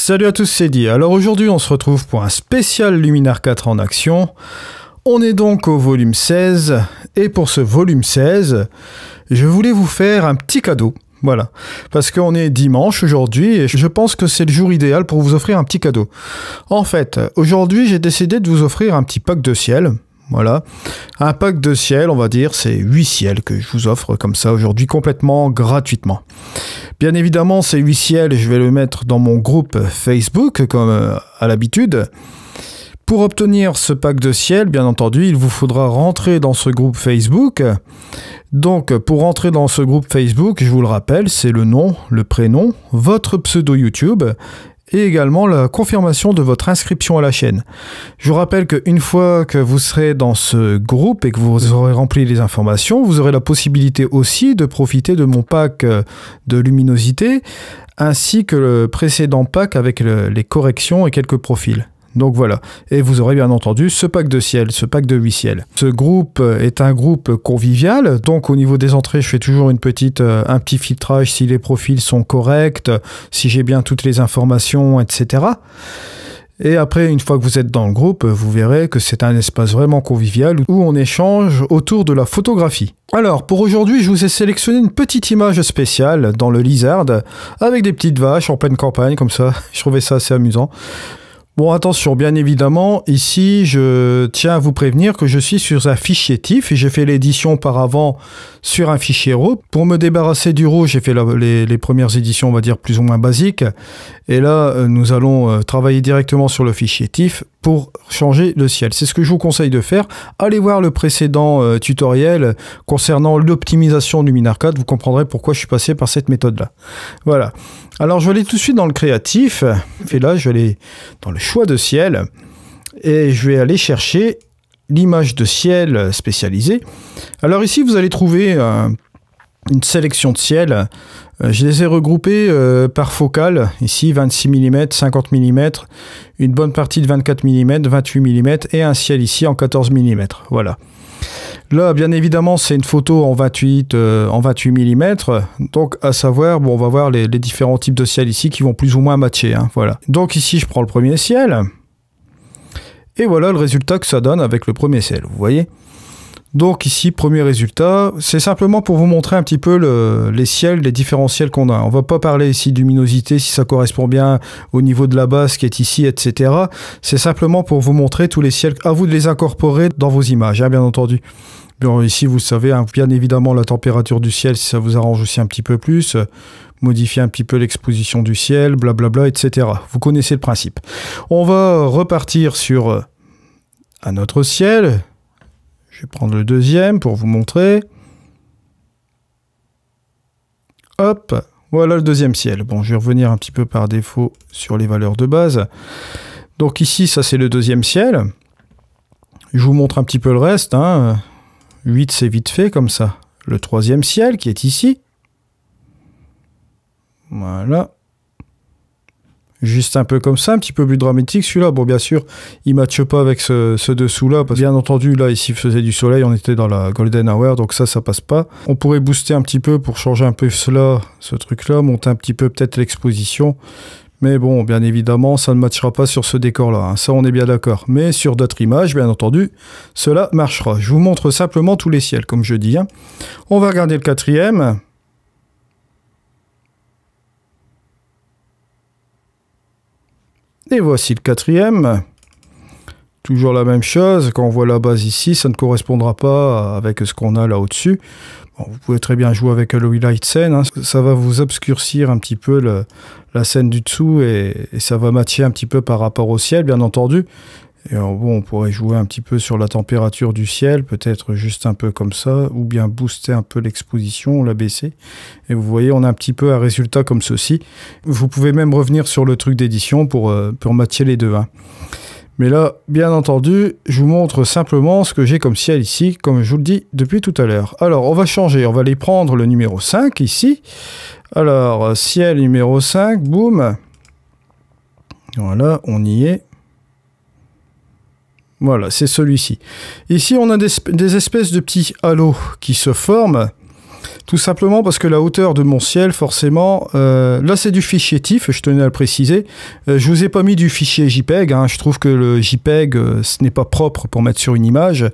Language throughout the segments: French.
Salut à tous, c'est Di. Alors aujourd'hui on se retrouve pour un spécial Luminar 4 en action. On est donc au volume 16 et pour ce volume 16, je voulais vous faire un petit cadeau. Voilà, parce qu'on est dimanche aujourd'hui et je pense que c'est le jour idéal pour vous offrir un petit cadeau. En fait, aujourd'hui j'ai décidé de vous offrir un petit pack de ciel. Voilà, un pack de ciel, on va dire, c'est 8 ciels que je vous offre comme ça aujourd'hui complètement gratuitement. Bien évidemment, ces 8 ciels, je vais le mettre dans mon groupe Facebook comme à l'habitude. Pour obtenir ce pack de ciel, bien entendu, il vous faudra rentrer dans ce groupe Facebook. Donc, pour rentrer dans ce groupe Facebook, je vous le rappelle, c'est le nom, le prénom, votre pseudo YouTube et également la confirmation de votre inscription à la chaîne. Je vous rappelle qu'une fois que vous serez dans ce groupe et que vous aurez rempli les informations, vous aurez la possibilité aussi de profiter de mon pack de luminosité ainsi que le précédent pack avec les corrections et quelques profils. Donc voilà, et vous aurez bien entendu ce pack de ciel, ce pack de 8 ciels. Ce groupe est un groupe convivial, donc au niveau des entrées, je fais toujours un petit filtrage si les profils sont corrects, si j'ai bien toutes les informations, etc. Et après, une fois que vous êtes dans le groupe, vous verrez que c'est un espace vraiment convivial où on échange autour de la photographie. Alors, pour aujourd'hui, je vous ai sélectionné une petite image spéciale dans le Lizard, avec des petites vaches en pleine campagne, comme ça. Je trouvais ça assez amusant. Bon, attention, bien évidemment, ici, je tiens à vous prévenir que je suis sur un fichier TIFF et j'ai fait l'édition auparavant sur un fichier RAW. Pour me débarrasser du RAW, j'ai fait les premières éditions, on va dire, plus ou moins basiques. Et là, nous allons travailler directement sur le fichier TIFF pour changer le ciel. C'est ce que je vous conseille de faire. Allez voir le précédent tutoriel concernant l'optimisation Luminar 4. Vous comprendrez pourquoi je suis passé par cette méthode-là. Voilà. Alors, je vais aller tout de suite dans le créatif. Et là, je vais aller dans le choix de ciel. Et je vais aller chercher l'image de ciel spécialisée. Alors ici, vous allez trouver une sélection de ciel. Je les ai regroupés par focale. Ici, 26 mm, 50 mm, une bonne partie de 24 mm, 28 mm et un ciel ici en 14 mm. Voilà. Là, bien évidemment, c'est une photo en 28 mm. Donc, à savoir, bon, on va voir les différents types de ciel ici qui vont plus ou moins matcher. Hein, voilà. Donc ici, je prends le premier ciel. Et voilà le résultat que ça donne avec le premier ciel. Vous voyez ? Donc ici, premier résultat, c'est simplement pour vous montrer un petit peu les ciels, les différents ciels qu'on a. On va pas parler ici de luminosité, si ça correspond bien au niveau de la base qui est ici, etc. C'est simplement pour vous montrer tous les ciels, à vous de les incorporer dans vos images, hein, bien entendu. Bon, ici, vous savez, hein, bien évidemment, la température du ciel, si ça vous arrange aussi un petit peu plus, modifier un petit peu l'exposition du ciel, blablabla, etc. Vous connaissez le principe. On va repartir sur un autre ciel. Je vais prendre le deuxième pour vous montrer. Hop, voilà le deuxième ciel. Bon, je vais revenir un petit peu par défaut sur les valeurs de base. Donc ici, ça c'est le deuxième ciel. Je vous montre un petit peu le reste. Hein. 8, c'est vite fait comme ça. Le troisième ciel qui est ici. Voilà. Juste un peu comme ça, un petit peu plus dramatique celui-là. Bon, bien sûr, il ne matche pas avec ce dessous-là. Parce que bien entendu, là, ici, il faisait du soleil. On était dans la golden hour, donc ça passe pas. On pourrait booster un petit peu pour changer un peu cela, ce truc-là. Monter un petit peu peut-être l'exposition. Mais bon, bien évidemment, ça ne matchera pas sur ce décor-là. Hein. Ça, on est bien d'accord. Mais sur d'autres images, bien entendu, cela marchera. Je vous montre simplement tous les ciels, comme je dis. Hein. On va regarder le quatrième. Et voici le quatrième. Toujours la même chose. Quand on voit la base ici, ça ne correspondra pas avec ce qu'on a là au-dessus. Bon, vous pouvez très bien jouer avec le Highlight Scene. Hein. Ça va vous obscurcir un petit peu la scène du dessous et ça va matcher un petit peu par rapport au ciel, bien entendu. Et bon, on pourrait jouer un petit peu sur la température du ciel, peut-être juste un peu comme ça, ou bien booster un peu l'exposition, la baisser. Et vous voyez, on a un petit peu un résultat comme ceci. Vous pouvez même revenir sur le truc d'édition pour matcher les deux. Hein. Mais là, bien entendu, je vous montre simplement ce que j'ai comme ciel ici, comme je vous le dis depuis tout à l'heure. Alors, on va changer, on va aller prendre le numéro 5 ici. Alors, ciel numéro 5, boum. Voilà, on y est. Voilà, c'est celui-ci. Ici, on a des espèces de petits halos qui se forment. Tout simplement parce que la hauteur de mon ciel, forcément, là c'est du fichier TIFF, je tenais à le préciser. Je vous ai pas mis du fichier JPEG, hein. Je trouve que le JPEG, ce n'est pas propre pour mettre sur une image.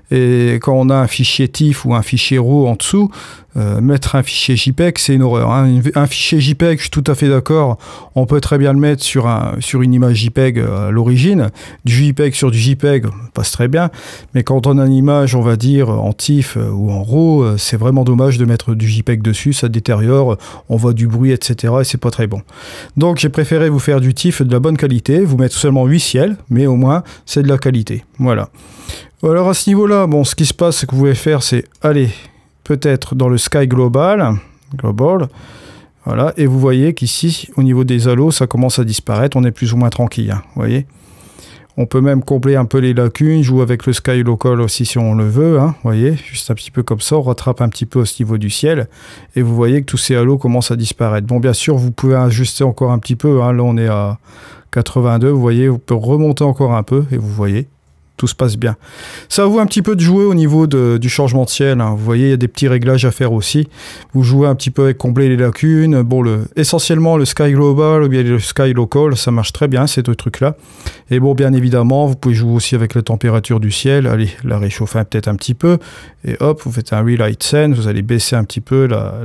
Et quand on a un fichier TIFF ou un fichier RAW en dessous, mettre un fichier JPEG, c'est une horreur, hein. Un fichier JPEG, je suis tout à fait d'accord, on peut très bien le mettre sur une image JPEG à l'origine. Du JPEG sur du JPEG passe très bien, mais quand on a une image, on va dire, en TIFF ou en RAW, c'est vraiment dommage de mettre du JPEG dessus, ça détériore, on voit du bruit, etc. et c'est pas très bon. Donc j'ai préféré vous faire du TIFF de la bonne qualité, vous mettre seulement 8 ciels, mais au moins c'est de la qualité. Voilà. Alors à ce niveau-là, bon, ce qui se passe, ce que vous pouvez faire, c'est aller peut-être dans le Sky Global, voilà, et vous voyez qu'ici, au niveau des halos, ça commence à disparaître, on est plus ou moins tranquille, hein, vous voyez. On peut même combler un peu les lacunes, jouer avec le Sky Local aussi si on le veut, hein, vous voyez, juste un petit peu comme ça, on rattrape un petit peu au niveau du ciel, et vous voyez que tous ces halos commencent à disparaître. Bon, bien sûr, vous pouvez ajuster encore un petit peu, hein, là on est à 82, vous voyez, vous pouvez remonter encore un peu, et vous voyez, tout se passe bien. Ça vaut un petit peu de jouer au niveau du changement de ciel, hein. Vous voyez, il y a des petits réglages à faire aussi. Vous jouez un petit peu avec combler les lacunes. Bon, essentiellement, le Sky Global ou bien le Sky Local, ça marche très bien, ces deux trucs-là. Et bon, bien évidemment, vous pouvez jouer aussi avec la température du ciel. Allez, la réchauffer peut-être un petit peu. Et hop, vous faites un Relight Scene. Vous allez baisser un petit peu la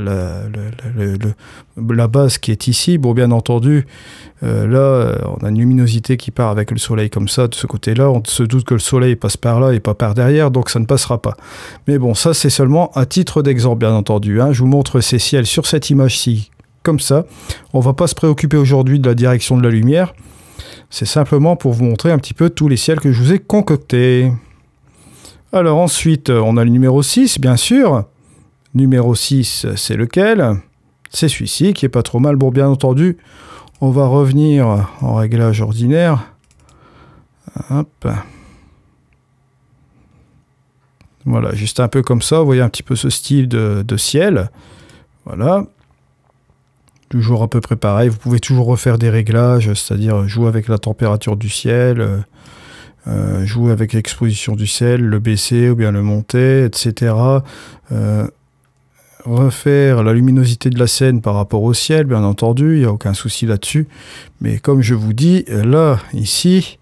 base qui est ici. Bon, bien entendu, là, on a une luminosité qui part avec le soleil comme ça, de ce côté-là. On se doute que le soleil passe par là et pas par derrière, donc ça ne passera pas. Mais bon, ça, c'est seulement à titre d'exemple, bien entendu, hein. Je vous montre ces ciels sur cette image-ci, comme ça. On ne va pas se préoccuper aujourd'hui de la direction de la lumière. C'est simplement pour vous montrer un petit peu tous les ciels que je vous ai concoctés. Alors ensuite, on a le numéro 6, bien sûr. Numéro 6, c'est lequel? C'est celui-ci, qui est pas trop mal. Bon, bien entendu, on va revenir en réglage ordinaire. Hop. Voilà, juste un peu comme ça. Vous voyez un petit peu ce style de ciel. Voilà. Toujours à peu près pareil. Vous pouvez toujours refaire des réglages, c'est-à-dire jouer avec la température du ciel, jouer avec l'exposition du ciel, le baisser ou bien le monter, etc. Refaire la luminosité de la scène par rapport au ciel, bien entendu, il n'y a aucun souci là-dessus. Mais comme je vous dis, là, ici,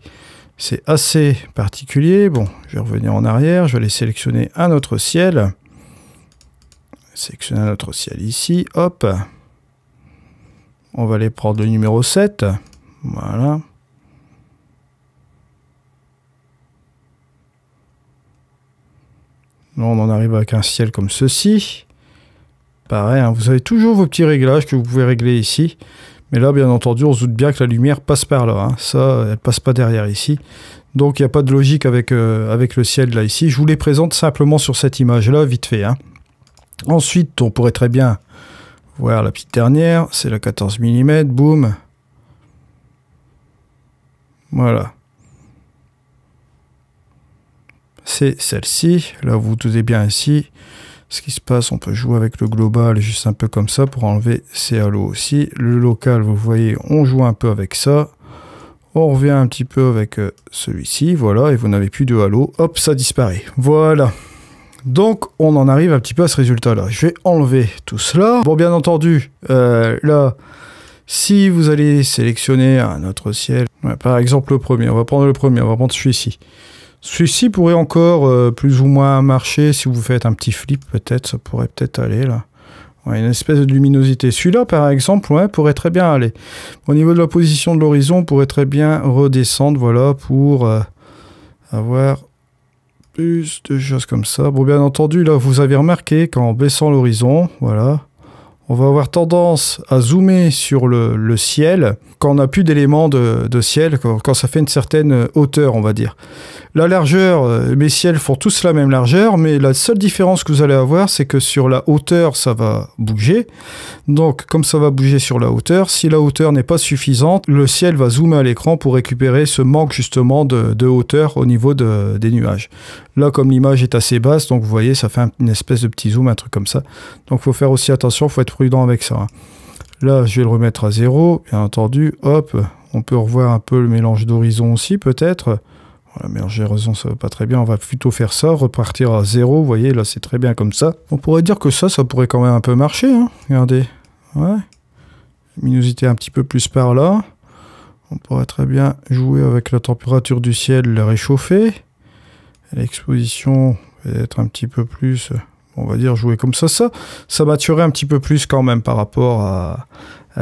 c'est assez particulier. Bon, je vais revenir en arrière, je vais aller sélectionner un autre ciel. Sélectionner un autre ciel ici, hop. On va aller prendre le numéro 7. Voilà. Là, on en arrive avec un ciel comme ceci. Pareil, hein, vous avez toujours vos petits réglages que vous pouvez régler ici. Mais là, bien entendu, on se doute bien que la lumière passe par là, hein. Ça, elle passe pas derrière ici. Donc, il n'y a pas de logique avec le ciel là, ici. Je vous les présente simplement sur cette image-là, vite fait, hein. Ensuite, on pourrait très bien voir la petite dernière. C'est la 14 mm, boum. Voilà. C'est celle-ci. Là, vous vous doutez bien ici. Ce qui se passe, on peut jouer avec le global juste un peu comme ça pour enlever ces halos aussi. Le local, vous voyez, on joue un peu avec ça. On revient un petit peu avec celui-ci, voilà, et vous n'avez plus de halo. Hop, ça disparaît. Voilà. Donc, on en arrive un petit peu à ce résultat-là. Je vais enlever tout cela. Bon, bien entendu, là, si vous allez sélectionner un autre ciel, ouais, par exemple le premier, on va prendre le premier, on va prendre celui-ci. Celui-ci pourrait encore plus ou moins marcher si vous faites un petit flip, peut-être, ça pourrait peut-être aller là. Ouais, une espèce de luminosité. Celui-là, par exemple, ouais, pourrait très bien aller. Au niveau de la position de l'horizon, on pourrait très bien redescendre, voilà, pour avoir plus de choses comme ça. Bon, bien entendu, là, vous avez remarqué qu'en baissant l'horizon, voilà, on va avoir tendance à zoomer sur le ciel quand on n'a plus d'éléments de ciel, quand ça fait une certaine hauteur, on va dire. La largeur, mes ciels font tous la même largeur, mais la seule différence que vous allez avoir, c'est que sur la hauteur, ça va bouger. Donc, comme ça va bouger sur la hauteur, si la hauteur n'est pas suffisante, le ciel va zoomer à l'écran pour récupérer ce manque justement de hauteur au niveau des nuages. Là, comme l'image est assez basse, donc vous voyez, ça fait une espèce de petit zoom, un truc comme ça. Donc, il faut faire aussi attention, il faut être prudent avec ça, hein. Là, je vais le remettre à 0, bien entendu. Hop, on peut revoir un peu le mélange d'horizon aussi, peut-être. Voilà, mélanger raison, ça va pas très bien. On va plutôt faire ça, repartir à 0. Vous voyez, là, c'est très bien comme ça. On pourrait dire que ça pourrait quand même un peu marcher. Hein. Regardez. Ouais. Luminosité un petit peu plus par là. On pourrait très bien jouer avec la température du ciel, la réchauffer. L'exposition va être un petit peu plus... On va dire jouer comme ça. Ça maturerait un petit peu plus quand même par rapport à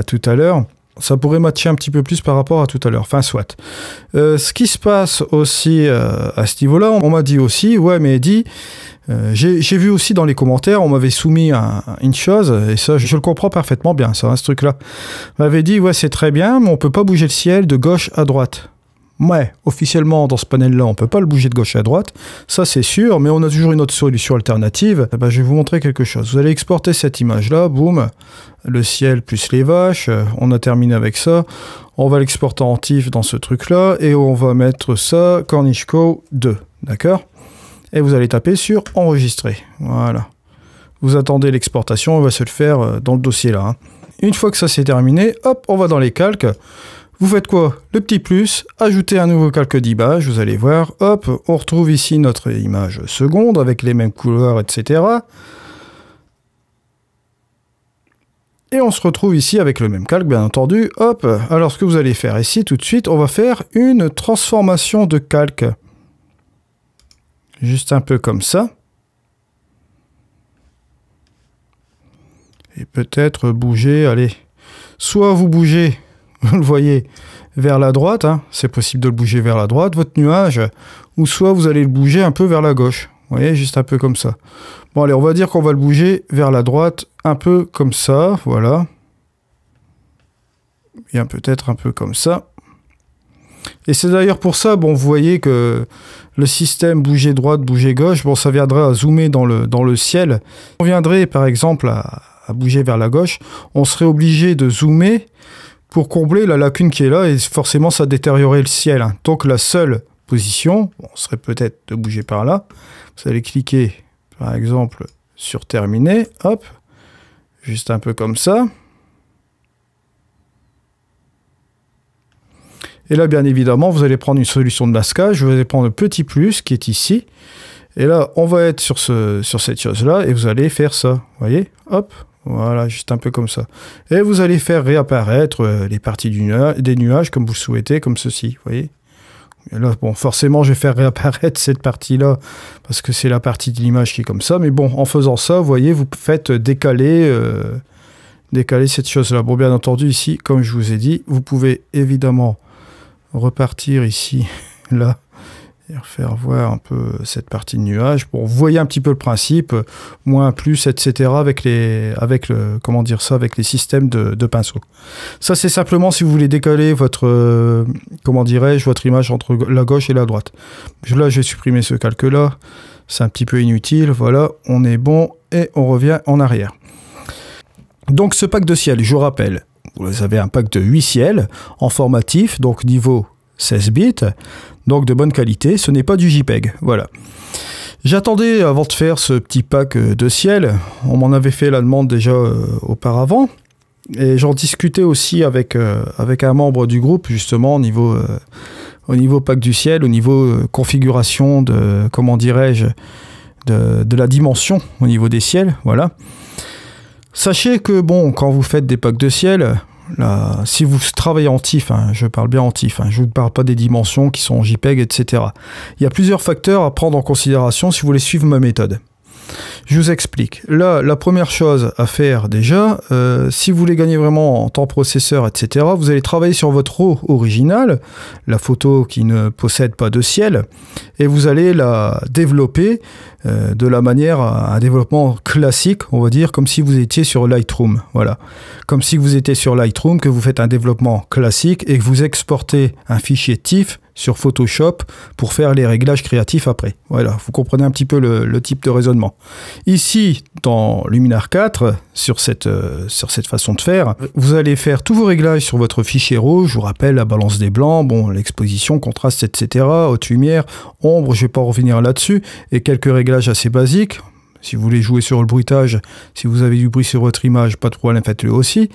tout à l'heure. Ça pourrait matcher un petit peu plus par rapport à tout à l'heure. Enfin, soit. Ce qui se passe aussi à ce niveau-là, on m'a dit aussi, ouais, mais Eddy, j'ai vu aussi dans les commentaires, on m'avait soumis une chose, et ça, je le comprends parfaitement bien, ça, ce truc-là. On m'avait dit, ouais, c'est très bien, mais on peut pas bouger le ciel de gauche à droite. Ouais, officiellement, dans ce panel-là, on peut pas le bouger de gauche à droite, ça c'est sûr, mais on a toujours une autre solution alternative. Ben, je vais vous montrer quelque chose. Vous allez exporter cette image-là, boum, le ciel plus les vaches, on a terminé avec ça. On va l'exporter en TIFF dans ce truc-là, et on va mettre ça, Cornish Co 2, d'accord? Et vous allez taper sur enregistrer, voilà. Vous attendez l'exportation, on va se le faire dans le dossier là. Hein. Une fois que ça c'est terminé, hop, on va dans les calques. Vous faites quoi? Le petit plus, ajouter un nouveau calque d'image, vous allez voir, hop, on retrouve ici notre image seconde avec les mêmes couleurs, etc. Et on se retrouve ici avec le même calque, bien entendu, hop. Alors ce que vous allez faire ici, tout de suite, on va faire une transformation de calque. Juste un peu comme ça. Et peut-être bouger, allez, soit vous bougez... Vous le voyez vers la droite, hein, c'est possible de le bouger vers la droite, votre nuage, ou soit vous allez le bouger un peu vers la gauche. Vous voyez, juste un peu comme ça. Bon, allez, on va dire qu'on va le bouger vers la droite, un peu comme ça, voilà. Bien, peut-être un peu comme ça. Et c'est d'ailleurs pour ça, bon, vous voyez que le système bouger droite, bouger gauche, bon, ça viendra à zoomer dans le ciel. On viendrait, par exemple, à bouger vers la gauche, on serait obligé de zoomer pour combler la lacune qui est là, et forcément ça détériorerait le ciel. Hein. Donc la seule position, bon, serait peut-être de bouger par là. Vous allez cliquer, par exemple, sur terminer, hop, juste un peu comme ça. Et là, bien évidemment, vous allez prendre une solution de masquage, vous allez prendre le petit plus qui est ici, et là, on va être sur cette chose-là, et vous allez faire ça, vous voyez, hop. Voilà, juste un peu comme ça. Et vous allez faire réapparaître les parties des nuages comme vous le souhaitez, comme ceci, vous voyez. Et là, bon, forcément, je vais faire réapparaître cette partie-là, parce que c'est la partie de l'image qui est comme ça. Mais bon, en faisant ça, vous voyez, vous faites décaler cette chose-là. Bon, bien entendu, ici, comme je vous ai dit, vous pouvez évidemment repartir ici, là, et refaire voir un peu cette partie de nuage. Bon, vous voyez un petit peu le principe, moins, plus, etc. avec les systèmes de pinceau. Ça, c'est simplement si vous voulez décaler votre, votre image entre la gauche et la droite. Là, je vais supprimer ce calque-là. C'est un petit peu inutile. Voilà, on est bon et on revient en arrière. Donc, ce pack de ciel, je vous rappelle, vous avez un pack de 8 ciels en formatif, donc niveau 16 bits, donc de bonne qualité, ce n'est pas du JPEG, voilà. J'attendais avant de faire ce petit pack de ciel, on m'en avait fait la demande déjà auparavant, et j'en discutais aussi avec un membre du groupe, justement, au niveau pack du ciel, au niveau configuration de, comment dirais-je, de la dimension au niveau des ciels, voilà. Sachez que, bon, quand vous faites des packs de ciel, là, si vous travaillez en TIFF, hein, je parle bien en TIFF, hein, je ne vous parle pas des dimensions qui sont en JPEG, etc. Il y a plusieurs facteurs à prendre en considération si vous voulez suivre ma méthode. Je vous explique. Là, la première chose à faire déjà, si vous voulez gagner vraiment en temps processeur, etc., vous allez travailler sur votre RAW original, la photo qui ne possède pas de ciel, et vous allez la développer de la manière à un développement classique, on va dire, comme si vous étiez sur Lightroom. Voilà. Comme si vous étiez sur Lightroom, que vous faites un développement classique et que vous exportez un fichier TIFF sur Photoshop pour faire les réglages créatifs après. Voilà, vous comprenez un petit peu le type de raisonnement. Ici, dans Luminar 4, sur cette façon de faire, vous allez faire tous vos réglages sur votre fichier RAW. Je vous rappelle la balance des blancs, bon, l'exposition, contraste, etc., haute lumière, ombre, je ne vais pas revenir là-dessus, et quelques réglages assez basiques. Si vous voulez jouer sur le bruitage, si vous avez du bruit sur votre image, pas de problème, faites-le aussi.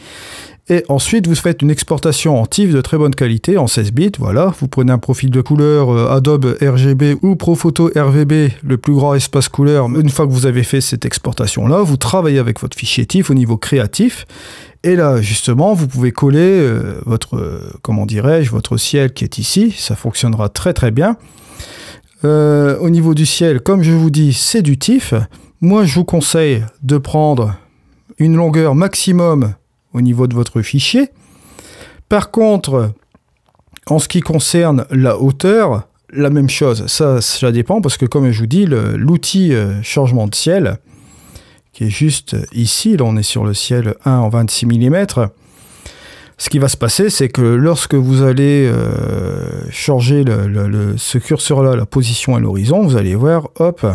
Et ensuite, vous faites une exportation en TIFF de très bonne qualité, en 16 bits, voilà. Vous prenez un profil de couleur Adobe RGB ou Profoto RVB, le plus grand espace couleur. Une fois que vous avez fait cette exportation-là, vous travaillez avec votre fichier TIFF au niveau créatif. Et là, justement, vous pouvez coller votre ciel qui est ici. Ça fonctionnera très très bien. Au niveau du ciel, comme je vous dis, c'est du TIFF. Moi, je vous conseille de prendre une longueur maximum au niveau de votre fichier. Par contre, en ce qui concerne la hauteur, la même chose. Ça dépend parce que, comme je vous dis, l'outil changement de ciel, qui est juste ici, là on est sur le ciel 1 en 26 mm, ce qui va se passer, c'est que lorsque vous allez changer ce curseur-là, la position à l'horizon, vous allez voir, hop,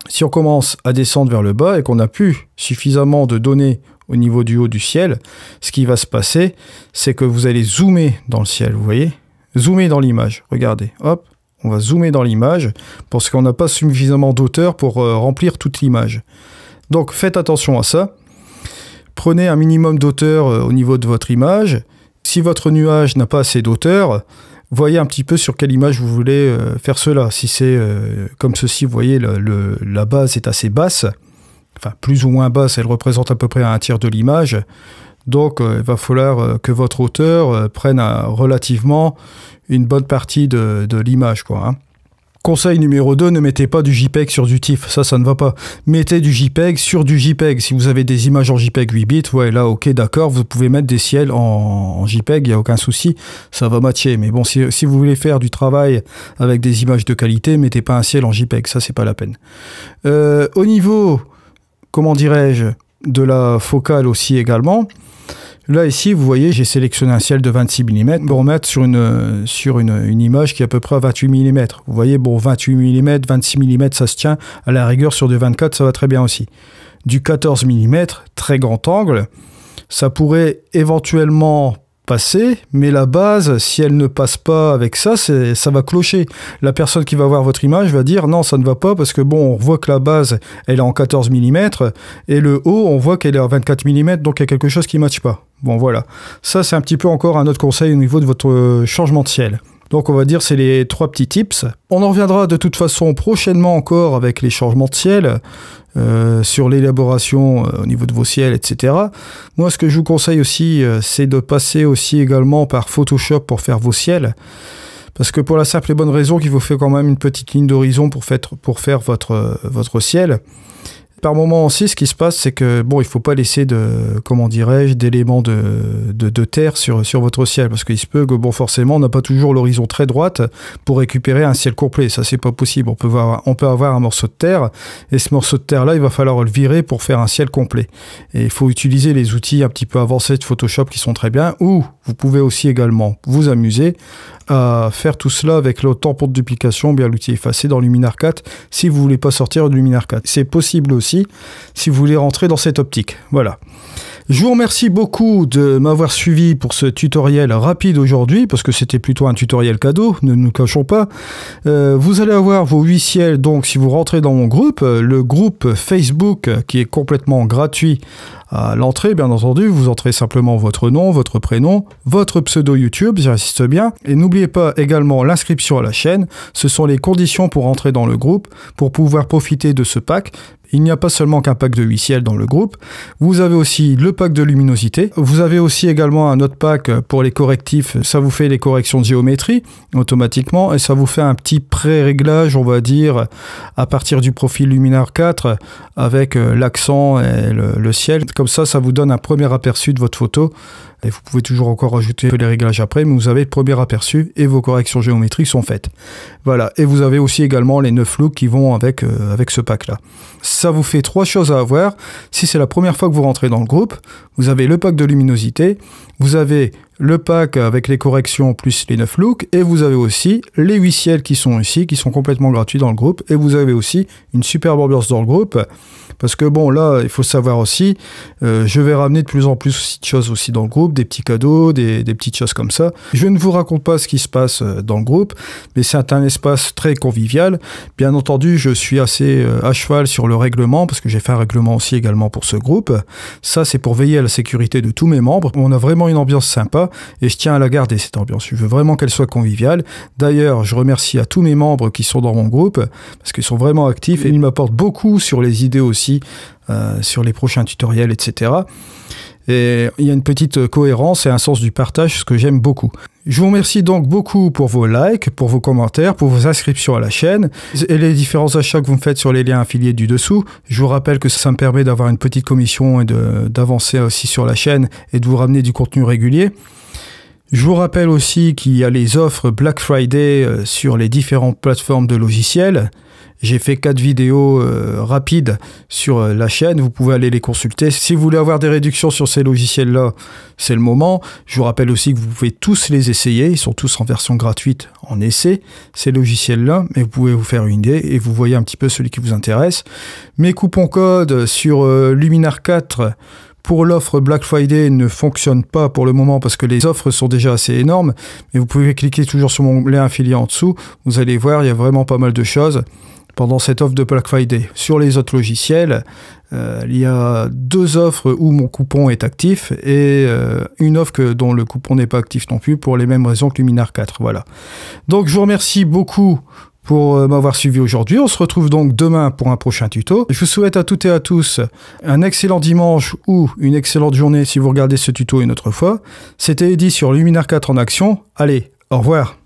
si on commence à descendre vers le bas et qu'on n'a plus suffisamment de données au niveau du haut du ciel, ce qui va se passer, c'est que vous allez zoomer dans le ciel, vous voyez? Zoomer dans l'image, regardez, hop, on va zoomer dans l'image, parce qu'on n'a pas suffisamment d'auteur pour remplir toute l'image. Donc faites attention à ça. Prenez un minimum d'auteur au niveau de votre image. Si votre nuage n'a pas assez d'auteur, voyez un petit peu sur quelle image vous voulez faire cela. Si c'est comme ceci, vous voyez, la base est assez basse, enfin plus ou moins basse, elle représente à peu près un tiers de l'image. Donc il va falloir que votre hauteur prenne relativement une bonne partie de l'image, quoi, hein. Conseil numéro 2, ne mettez pas du JPEG sur du TIFF, ça ne va pas. Mettez du JPEG sur du JPEG. Si vous avez des images en JPEG 8 bits, ouais, là, ok, d'accord, vous pouvez mettre des ciels en JPEG, il n'y a aucun souci, ça va matcher. Mais bon, si vous voulez faire du travail avec des images de qualité, mettez pas un ciel en JPEG, ça, c'est pas la peine. Au niveau, comment dirais-je, de la focale aussi également, là, ici, vous voyez, j'ai sélectionné un ciel de 26 mm pour remettre sur une image qui est à peu près à 28 mm. Vous voyez, bon, 28 mm, 26 mm, ça se tient. À la rigueur, sur du 24, ça va très bien aussi. Du 14 mm, très grand angle, ça pourrait éventuellement passer, mais la base, si elle ne passe pas avec ça, ça va clocher. La personne qui va voir votre image va dire non, ça ne va pas parce que bon, on voit que la base, elle est en 14 mm et le haut, on voit qu'elle est en 24 mm, donc il y a quelque chose qui ne matche pas. Bon, voilà. Ça, c'est un petit peu encore un autre conseil au niveau de votre changement de ciel. Donc, on va dire, c'est les 3 petits tips. On en reviendra de toute façon prochainement encore avec les changements de ciel, sur l'élaboration au niveau de vos ciels, etc. Moi, ce que je vous conseille aussi, c'est de passer aussi également par Photoshop pour faire vos ciels. Parce que pour la simple et bonne raison qu'il vous fait quand même une petite ligne d'horizon pour faire votre ciel. Par moment aussi, ce qui se passe, c'est que bon, il faut pas laisser d'éléments de terre sur votre ciel, parce qu'il se peut que bon, forcément, on n'a pas toujours l'horizon très droite pour récupérer un ciel complet. Ça, c'est pas possible. On peut avoir un morceau de terre, et ce morceau de terre là, il va falloir le virer pour faire un ciel complet. Et il faut utiliser les outils un petit peu avancés de Photoshop qui sont très bien. Ou vous pouvez aussi également vous amuser à faire tout cela avec le tampon de duplication, bien l'outil effacé dans Luminar 4, si vous voulez pas sortir de Luminar 4. C'est possible aussi si vous voulez rentrer dans cette optique. Voilà. Je vous remercie beaucoup de m'avoir suivi pour ce tutoriel rapide aujourd'hui, parce que c'était plutôt un tutoriel cadeau, ne nous cachons pas. Vous allez avoir vos 8 ciels, donc si vous rentrez dans mon groupe, le groupe Facebook qui est complètement gratuit à l'entrée, bien entendu, vous entrez simplement votre nom, votre prénom, votre pseudo YouTube, j'insiste bien, et n'oubliez pas également l'inscription à la chaîne. Ce sont les conditions pour entrer dans le groupe, pour pouvoir profiter de ce pack. Il n'y a pas seulement qu'un pack de 8 ciels dans le groupe, vous avez aussi le pack de luminosité, vous avez aussi également un autre pack pour les correctifs, ça vous fait les corrections de géométrie automatiquement, et ça vous fait un petit pré-réglage, on va dire, à partir du profil Luminar 4, avec l'accent et le ciel. Comme ça, ça vous donne un premier aperçu de votre photo, et vous pouvez toujours encore ajouter les réglages après, mais vous avez le premier aperçu et vos corrections géométriques sont faites. Voilà, et vous avez aussi également les 9 looks qui vont avec ce pack-là. Ça vous fait 3 choses à avoir. Si c'est la première fois que vous rentrez dans le groupe, vous avez le pack de luminosité, vous avez le pack avec les corrections plus les 9 looks, et vous avez aussi les 8 ciels qui sont ici, qui sont complètement gratuits dans le groupe, et vous avez aussi une superbe ambiance dans le groupe, parce que bon, là, il faut savoir aussi, je vais ramener de plus en plus de choses aussi dans le groupe, des petits cadeaux, des petites choses comme ça. Je ne vous raconte pas ce qui se passe dans le groupe, mais c'est un espace très convivial. Bien entendu, je suis assez à cheval sur le règlement, parce que j'ai fait un règlement aussi également pour ce groupe. Ça, c'est pour veiller à la sécurité de tous mes membres. On a vraiment une ambiance sympa, et je tiens à la garder, cette ambiance. Je veux vraiment qu'elle soit conviviale. D'ailleurs, je remercie à tous mes membres qui sont dans mon groupe, parce qu'ils sont vraiment actifs, et ils m'apportent beaucoup sur les idées aussi, sur les prochains tutoriels, etc. Et il y a une petite cohérence et un sens du partage, ce que j'aime beaucoup. Je vous remercie donc beaucoup pour vos likes, pour vos commentaires, pour vos inscriptions à la chaîne et les différents achats que vous me faites sur les liens affiliés du dessous. Je vous rappelle que ça me permet d'avoir une petite commission et d'avancer aussi sur la chaîne et de vous ramener du contenu régulier. Je vous rappelle aussi qu'il y a les offres Black Friday sur les différentes plateformes de logiciels. J'ai fait 4 vidéos rapides sur la chaîne, vous pouvez aller les consulter. Si vous voulez avoir des réductions sur ces logiciels-là, c'est le moment. Je vous rappelle aussi que vous pouvez tous les essayer, ils sont tous en version gratuite en essai, ces logiciels-là, mais vous pouvez vous faire une idée et vous voyez un petit peu celui qui vous intéresse. Mes coupons codes sur Luminar 4 pour l'offre Black Friday ne fonctionne pas pour le moment parce que les offres sont déjà assez énormes, mais vous pouvez cliquer toujours sur mon lien affilié en dessous, vous allez voir, il y a vraiment pas mal de choses pendant cette offre de Black Friday. Sur les autres logiciels, il y a 2 offres où mon coupon est actif et une offre dont le coupon n'est pas actif non plus pour les mêmes raisons que Luminar 4. Voilà. Donc je vous remercie beaucoup pour m'avoir suivi aujourd'hui. On se retrouve donc demain pour un prochain tuto. Je vous souhaite à toutes et à tous un excellent dimanche ou une excellente journée si vous regardez ce tuto une autre fois. C'était Eddy sur Luminar 4 en action. Allez, au revoir.